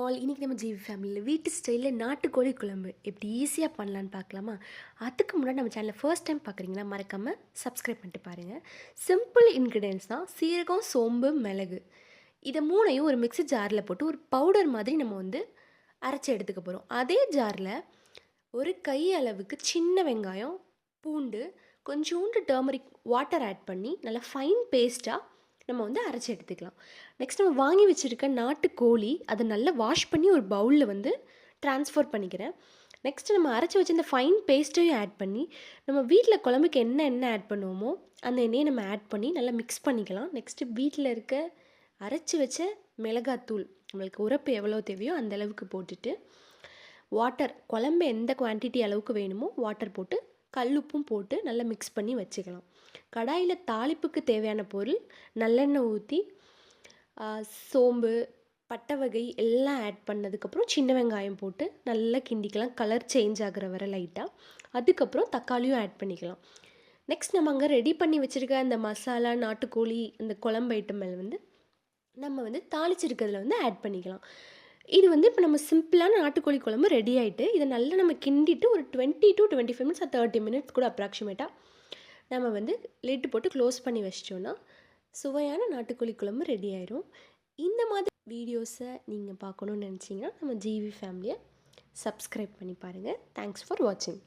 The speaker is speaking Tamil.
ஆல் இன்றைக்கி நம்ம ஜிவி ஃபேமிலியில் வீட்டு ஸ்டைலில் நாட்டுக்கோழி குழம்பு எப்படி ஈஸியாக பண்ணலான்னு பார்க்கலாமா? அதுக்கு முன்னாடி நம்ம சேனலை ஃபர்ஸ்ட் டைம் பார்க்குறீங்கன்னா மறக்காமல் சப்ஸ்கிரைப் பண்ணிட்டு பாருங்கள். சிம்பிள் இன்க்ரீடியன்ஸ் தான். சீரகம், சோம்பு, மிளகு, இதை மூணையும் ஒரு மிக்ஸி ஜாரில் போட்டு ஒரு பவுடர் மாதிரி நம்ம அரைச்சி எடுத்துக்க போகிறோம். அதே ஜாரில் ஒரு கை அளவுக்கு சின்ன வெங்காயம், பூண்டு, கொஞ்சோண்டு டர்மரிக் வாட்டர் ஆட் பண்ணி நல்லா ஃபைன் பேஸ்ட்டாக நம்ம அரைச்சி எடுத்துக்கலாம். நெக்ஸ்ட் நம்ம வாங்கி வச்சுருக்க நாட்டுக்கோழி அதை நல்லா வாஷ் பண்ணி ஒரு பவுலில் ட்ரான்ஸ்ஃபர் பண்ணிக்கிறேன். நெக்ஸ்ட்டு நம்ம அரைச்சி வச்சு இந்த ஃபைன் பேஸ்ட்டையும் ஆட் பண்ணி நம்ம வீட்டில் குழம்புக்கு என்ன ஆட் பண்ணுவோமோ அந்த எண்ணெயை நம்ம ஆட் பண்ணி நல்லா மிக்ஸ் பண்ணிக்கலாம். நெக்ஸ்ட்டு வீட்டில் இருக்க அரைச்சி வச்ச மிளகாத்தூள், நம்மளுக்கு உரப்பு எவ்வளோ தேவையோ அந்த அளவுக்கு போட்டுட்டு வாட்டர், குழம்பு எந்த குவான்டிட்டி அளவுக்கு வேணுமோ வாட்டர் போட்டு கல்லுப்பும் போட்டு நல்லா மிக்ஸ் பண்ணி வச்சுக்கலாம். கடாயில் தாளிப்புக்கு தேவையான பொருள் நல்லெண்ணெய் ஊற்றி சோம்பு, பட்டை வகை எல்லாம் ஆட் பண்ணதுக்கப்புறம் சின்ன வெங்காயம் போட்டு நல்லா கிண்டிக்கலாம், கலர் சேஞ்ச் ஆகிற வரை லைட்டாக. அதுக்கப்புறம் தக்காளியும் ஆட் பண்ணிக்கலாம். நெக்ஸ்ட் நம்ம அங்கே ரெடி பண்ணி வச்சுருக்க அந்த மசாலா, நாட்டுக்கோழி, இந்த குழம்பு ஐட்டம் நம்ம தாளிச்சிருக்கிறதுல ஆட் பண்ணிக்கலாம். இது இப்போ நம்ம சிம்பிளான நாட்டுக்கோழி குழம்பு ரெடி ஆகிட்டு இதை நல்லா நம்ம கிண்டிட்டு ஒரு 20 to 25 மினிட்ஸ் 30 மினிட்ஸ் கூட அப்ராக்சிமேட்டாக நம்ம லிட்டு போட்டு க்ளோஸ் பண்ணி வச்சிட்டோன்னா சுவையான நாட்டுக்கோழி குழம்பு ரெடி ஆயிரும். இந்த மாதிரி வீடியோஸை நீங்கள் பார்க்கணுன்னு நினச்சிங்கன்னா நம்ம ஜிவி ஃபேமிலியை சப்ஸ்கிரைப் பண்ணி பாருங்கள். தேங்க்ஸ் ஃபார் வாட்சிங்.